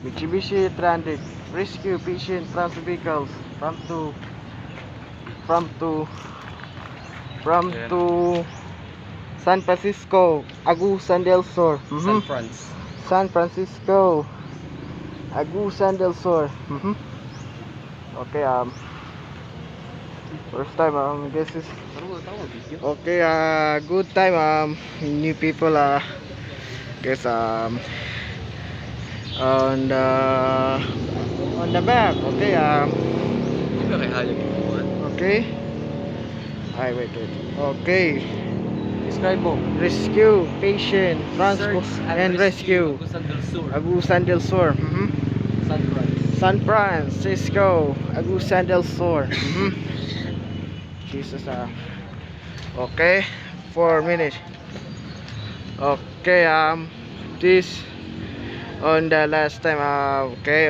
Mitsubishi 300 rescue patient transfer vehicles from to from Ayan. to San Francisco, Agusan del Sur. San Franz. San Francisco, Agusan del Sur. Okay, first time, this is okay. Good time, new people, guess, on the map. Okay, Di ba kay hayag yung buwan? okay. Ay, wait. Okay. Describe mo. Rescue, patient, transport, Search and rescue. Agusan del Sur. Agusan del Sur. San Franz. San Francisco, Agusan del Sur. Jesus, okay, 4 minutes. Okay, this on the last time. Okay.